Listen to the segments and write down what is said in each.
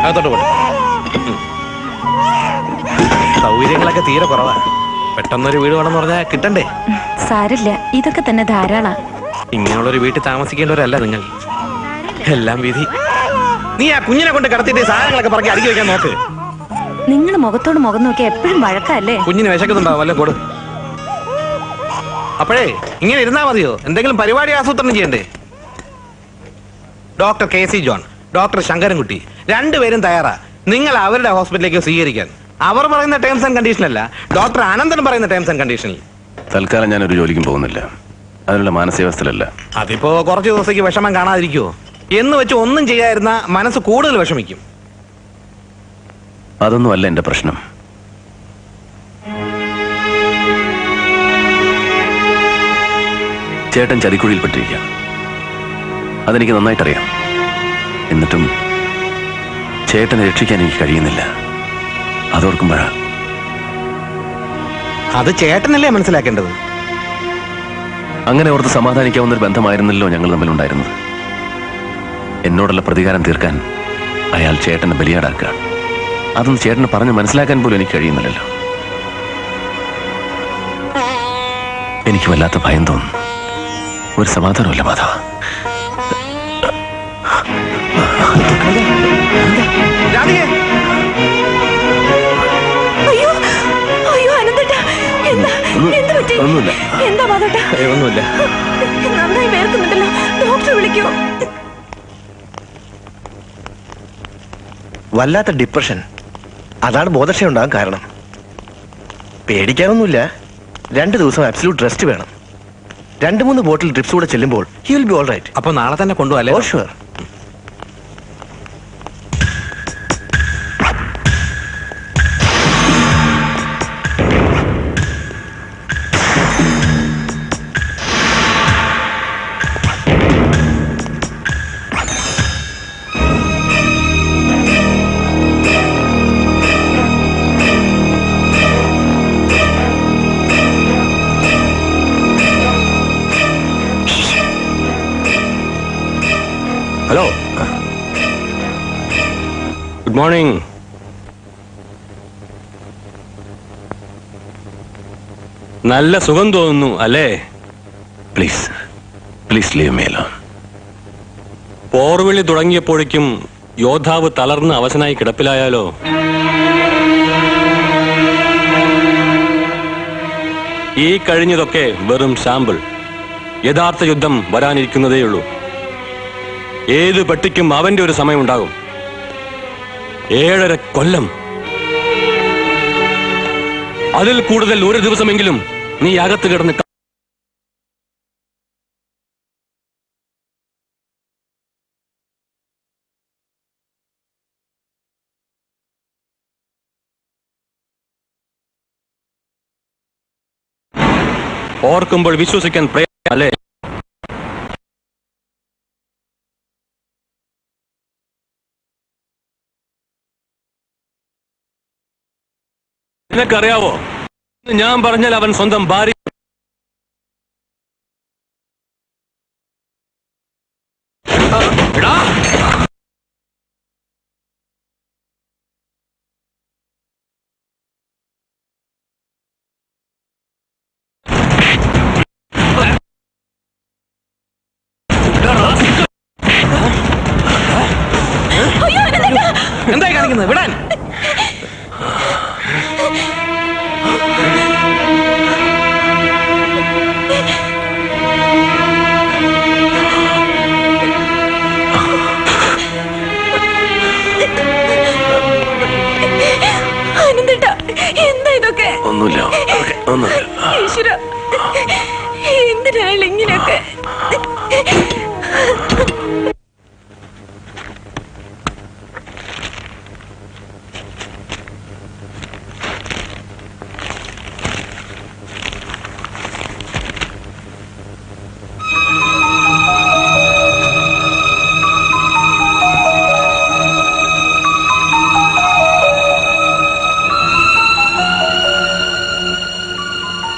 അകത്തോട്ട് പോട്ടെ. സൗകര്യങ്ങളൊക്കെ തീരെ കുറവാ. പെട്ടെന്നൊരു വീട് വേണമെന്ന് പറഞ്ഞാൽ കിട്ടണ്ടേ? സാരില്ല, ഇതൊക്കെ തന്നെ ധാരാള. ഇങ്ങനെയുള്ളൊരു വീട്ടിൽ താമസിക്കേണ്ടവരല്ല നിങ്ങൾ. എല്ലാം വിധി. നീ ആ കുഞ്ഞിനെ കൊണ്ട് കടത്തിയിട്ട് സാധനങ്ങളൊക്കെ പറക്കി അടുക്കി വെക്കാൻ നോക്ക്. നിങ്ങൾ മുഖത്തോട് മുഖം നോക്കി എപ്പോഴും വഴക്കല്ലേ? കുഞ്ഞിന് വിശക്കുന്നുണ്ടാവും, വല്ല കൊടു. അപ്പോഴേ ഇങ്ങനെ ഇരുന്നാ മതിയോ? എന്തെങ്കിലും പരിപാടി ആസൂത്രണം ചെയ്യണ്ടേ? Doctor KC John, doctor Sankarankutty രണ്ടുപേരും തയ്യാറാ നിങ്ങൾ അവരുടെ ഹോസ്പിറ്റലിലേക്ക് സ്വീകരിക്കാൻ. അവർ പറയുന്ന ടേംസ് ആൻഡ് കണ്ടീഷൻ അല്ല, ഡോക്ടർ അനന്തൻ പറയുന്ന ടേംസ് ആൻഡ് കണ്ടീഷനിൽ. തൽക്കാലം ഞാൻ ഒരു ജോലിക്കും പോകുന്നില്ല, അതിനുള്ള മാനസികാവസ്ഥയിലല്ല. അതിപ്പോ കുറച്ച് ദിവസത്തേക്ക് വിഷമം കാണാതിരിക്കുവോ? എന്ന് വെച്ച് ഒന്നും ചെയ്യാതിരുന്ന മനസ്സ് കൂടുതൽ വിഷമിക്കും. അതൊന്നും അല്ല എന്റെ പ്രശ്നം. ചേട്ടൻ ചതിക്കുഴിയിൽപ്പെട്ടിരിക്കുക, അതെനിക്ക് നന്നായിട്ടറിയാം. എന്നിട്ടും ചേട്ടനെ രക്ഷിക്കാൻ എനിക്ക് കഴിയുന്നില്ല. അതോർക്കുമ്പോഴാ. അത് ചേട്ടനല്ലേ മനസ്സിലാക്കേണ്ടത്. അങ്ങനെ ഓർത്ത് സമാധാനിക്കാവുന്നൊരു ബന്ധമായിരുന്നല്ലോ ഞങ്ങൾ തമ്മിലുണ്ടായിരുന്നത്. എന്നോടുള്ള പ്രതികാരം തീർക്കാൻ അയാൾ ചേട്ടനെ ബലിയാടാക്കുക. അതൊന്നും ചേട്ടനെ പറഞ്ഞ് മനസ്സിലാക്കാൻ പോലും എനിക്ക് കഴിയുന്നില്ലല്ലോ. എനിക്ക് വല്ലാത്ത ഭയം തോന്നുന്നു. ഒരു സമാധാനമില്ല മാധവ. ഒന്നുമില്ല. എന്താ മാധവട്ടാ? ഒന്നുമില്ല. നന്നായി വേർക്കുന്നുണ്ടല്ലോ, ഡോക്ടറെ വിളിക്കൂ. വല്ലാത്ത ഡിപ്രഷൻ, അതാണ് ബോധക്ഷയം ഉണ്ടാകാൻ കാരണം. പേടിക്കാനൊന്നുമില്ല. 2 ദിവസം അബ്സല്യൂട്ട് റെസ്റ്റ് വേണം. 2-3 ബോട്ടിൽ ഡ്രിപ്സ് കൂടെ ചെല്ലുമ്പോൾ he will be all right. അപ്പൊ നാളെ തന്നെ കൊണ്ടുപോകാല്ലേ? Oh sure. Hello, good morning. നല്ല സുഖം തോന്നുന്നു അല്ലേ? Please please leave me alone. പോർവിളി തുടങ്ങിയപ്പോഴേക്കും യോദ്ധാവ് തളർന്ന് അവശനായി കിടപ്പിലായാലോ? ഈ കഴിഞ്ഞതൊക്കെ വെറും സാമ്പിൾ. യഥാർത്ഥ യുദ്ധം വരാനിരിക്കുന്നതേയുള്ളൂ. ഏത് പെട്ടിക്കും അവന്റെ ഒരു സമയമുണ്ടാകും. 7.5 കൊല്ലം, അതിൽ കൂടുതൽ ഒരു ദിവസമെങ്കിലും നീ അകത്ത് കിടന്ന് ഓർക്കുമ്പോൾ വിശ്വസിക്കാൻ പ്രയാസം അല്ലേ? നിനക്കറിയാവോ, ഞാൻ പറഞ്ഞാൽ അവൻ സ്വന്തം ഭാര്യ എന്തായി കാണിക്കുന്നത്? വിടാൻ. എന്താ ഇതൊക്കെ? ഒന്നുമില്ല, ഒന്നുമില്ല. ഈശ്വര, എന്തിനാണ് ഇങ്ങനെയൊക്കെ?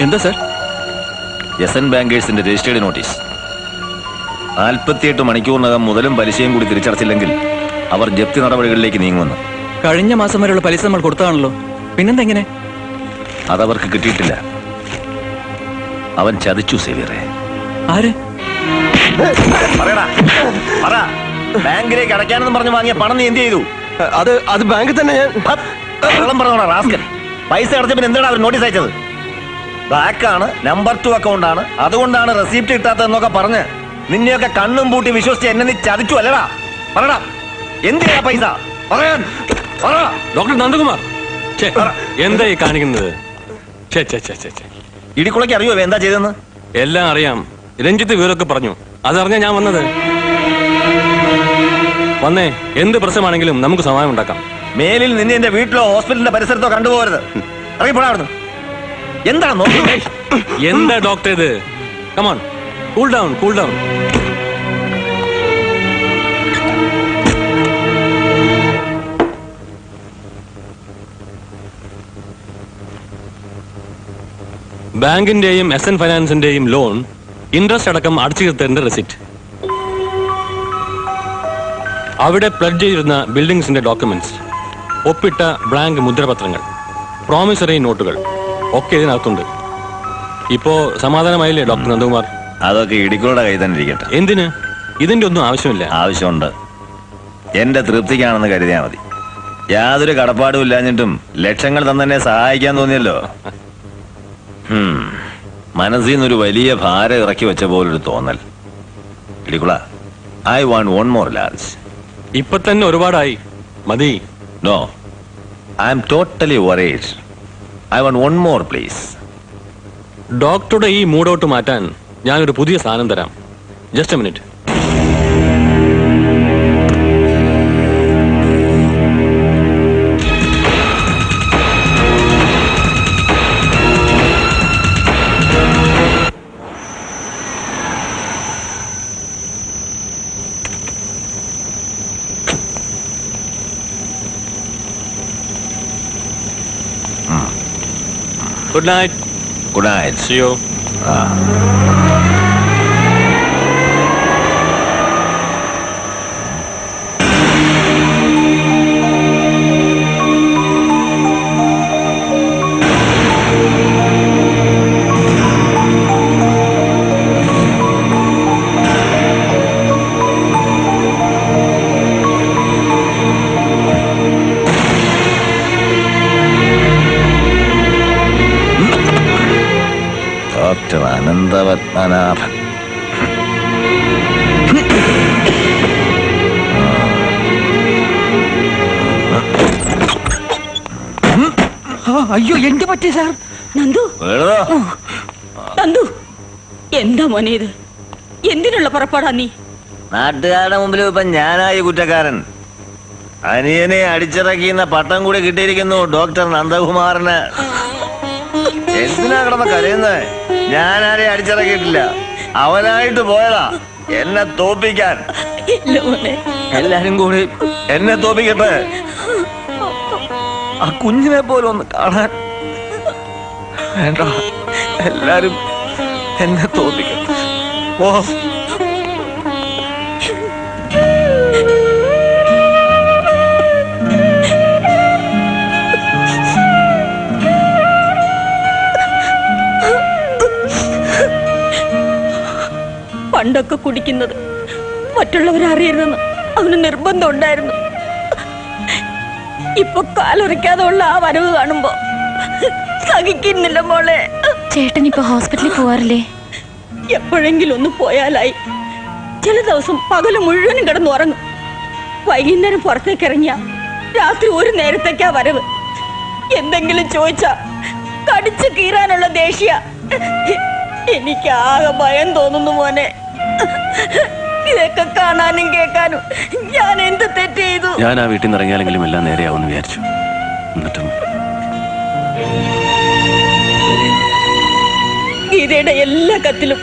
എന്താ സർ? എസ്എൻ ബാങ്കേഴ്സിന്റെ രജിസ്റ്റേർഡ് നോട്ടീസ്. 48 മണിക്കൂറിനകം മുതലും പലിശയും കൂടി തിരിച്ചടച്ചില്ലെങ്കിൽ അവർ ജപ്തി നടപടികളിലേക്ക് നീങ്ങുമെന്ന്. കഴിഞ്ഞ മാസം വരെയുള്ള പലിശ നമ്മൾ കൊടുത്തതാണല്ലോ, പിന്നെന്തെങ്ങനെ? അതവർക്ക് കിട്ടിയിട്ടില്ല. അവൻ ചതിച്ചു സേവിയറെ. ആര്? പറയടാ, പറ. ബാങ്കിലേക്ക് അടയ്ക്കാനെന്ന് പറഞ്ഞു വാങ്ങിയ പണം നീ എന്ത് ചെയ്തു? അത് ബാങ്കിൽ തന്നെ ഞാൻ വെള്ളം പറഞ്ഞോടാ റാസ്കൽ. പൈസ അടച്ചപ്പോൾ എന്താണ് അവർ നോട്ടീസ് അയച്ചത്? ബ്ലാക്കാണ്, നമ്പർ 2 അക്കൗണ്ട് ആണ്, അതുകൊണ്ടാണ് റെസിപ്റ്റ് കിട്ടാത്തതെന്നൊക്കെ പറഞ്ഞ് നിന്നെയൊക്കെ കണ്ണും പൂട്ടി വിശ്വസിച്ച് എന്നെ നീ ചതിച്ചു അല്ലടാ. പറടാ, എന്തിനാ പൈസ പറയാൻ? പറ. ഡോക്ടർ നന്ദകുമാർ, ഛെ, എന്താ ഈ കാണിക്കുന്നത്? ഛെ, ഛെ, ഛെ, ഛെ, ഛെ. ഇടിക്കുളയ്ക്ക് അറിയോ എന്താ ചെയ്തെന്ന്? എല്ലാം അറിയാം. രഞ്ജിത്ത് വിവരമൊക്കെ പറഞ്ഞു. അതറിഞ്ഞാ ഞാൻ വന്നത്. വന്നേ, എന്ത് പ്രശ്നമാണെങ്കിലും നമുക്ക് സമാധാനം ഉണ്ടാക്കാം. മേലിൽ നിന്നെ എന്റെ വീട്ടിലോ ഹോസ്പിറ്റലിന്റെ പരിസരത്തോ കണ്ടുപോകരുത്. അറിയപ്പെടാ അവിടുന്ന്. എന്താണ് നോക്കുന്നത്? എന്താ ഡോക്ടർ ഇത്? Come on, cool down, cool down. ബാങ്കിന്റെയും SN ഫൈനാൻസിന്റെയും ലോൺ ഇൻട്രസ്റ്റ് അടക്കം അടച്ചു തീർത്തതിന്റെ റെസിപ്റ്റ്, അവിടെ പ്ലഡ് ചെയ്തിരുന്ന ബിൽഡിംഗ്സിന്റെ ഡോക്യുമെന്റ്സ്, ഒപ്പിട്ട ബ്ലാങ്ക് മുദ്രപത്രങ്ങൾ, പ്രോമിസറി നോട്ടുകൾ ഒക്കെ ഇതിനകത്തുണ്ട്. ഇപ്പോ സമാധാനമായില്ലേ ഡോക്ടർ നന്ദകുമാർ? അതൊക്കെ ഇടിക്കുളുടെ കൈ തന്നെ ഇരിക്കട്ടെ. എന്തിന്? ഇതിന്റെ ഒന്നും ആവശ്യമില്ല. ആവശ്യമുണ്ട്. എന്റെ തൃപ്തിക്കാണെന്ന് കരുതിയാ മതി. യാതൊരു കടപ്പാടും ഇല്ലാഞ്ഞിട്ടും ലക്ഷങ്ങൾ തന്നെ സഹായിക്കാൻ തോന്നിയല്ലോ. മനസ്സിൽ നിന്നൊരു വലിയ ഭാരം ഇറക്കി വെച്ച പോലൊരു തോന്നൽ. Idikkula, I want one more large. ഇപ്പൊ തന്നെ ഒരുപാടായി, മതി. No, I'm totally worried. I want one more please. ഡോക്ടറുടെ ഈ മൂഡൌട്ട് മാറ്റാൻ ഞാനൊരു പുതിയ സാധനം തരാം. Just a minute. Good night. Good night. See you. Doctor Ananthapadmanabhan. അയ്യോ, എന്ത് പറ്റി സാർ? നന്ദു, വേണോ? നന്ദു, എന്താ മോനെ ഇത്? എന്തിനുള്ള പുറപ്പാടാ നീ? നാട്ടുകാരുടെ മുമ്പിൽ ഇപ്പൊ ഞാനായി കുറ്റക്കാരൻ. അനിയനെ അടിച്ചിറക്കിയുന്ന പട്ടം കൂടി കിട്ടിയിരിക്കുന്നു ഡോക്ടർ നന്ദകുമാറിന്. എന്തിനാ കിടന്ന കരയുന്നത്? ഞാനാരെ അടിച്ചിറക്കിയിട്ടില്ല, അവനായിട്ട് പോയതാ എന്നെ തോപ്പിക്കാൻ. ഇല്ല മോനെ, എല്ലാരും കൂടി എന്നെ തോപ്പിക്കട്ടെ. ആ കുഞ്ഞിനെ പോലും ഒന്ന് കാണാൻ വേണ്ട. എല്ലാരും എന്നെ തോപ്പിക്കട്ടെ. ഓ, പണ്ടൊക്കെ കുടിക്കുന്നത് മറ്റുള്ളവരറിയരുതെന്ന് അവന് നിർബന്ധം ഉണ്ടായിരുന്നു. ഇപ്പൊ കാലുറയ്ക്കാതെ ഉള്ള ആ വരവ് കാണുമ്പോ സഹിക്കുന്നില്ല മോളെ. ചേട്ടൻ ഇപ്പൊ ഹോസ്പിറ്റലിൽ പോവാറില്ലേ? എപ്പോഴെങ്കിലും ഒന്ന് പോയാലായി. ചില ദിവസം പകല് മുഴുവനും കിടന്നുറങ്ങും. വൈകുന്നേരം പുറത്തേക്ക് ഇറങ്ങിയ രാത്രി ഒരു നേരത്തേക്കാ വരവ്. എന്തെങ്കിലും ചോദിച്ചാ കടിച്ചു കീറാനുള്ള ദേഷ്യ. എനിക്ക് ആകെ ഭയം തോന്നുന്നു മോനെ. ഇതൊക്കെ കാണാനും കേൾക്കാനും ഞാൻ എന്ത് തെറ്റ് ചെയ്തു? ഞാൻ ആ വീട്ടിൽ നിന്ന് ഇറങ്ങിയാലെങ്കിലും എല്ലാം നേരെയാവുമെന്ന് വിചാരിച്ചു. എന്നിട്ടും ഗീതയുടെ എല്ലാ കത്തിലും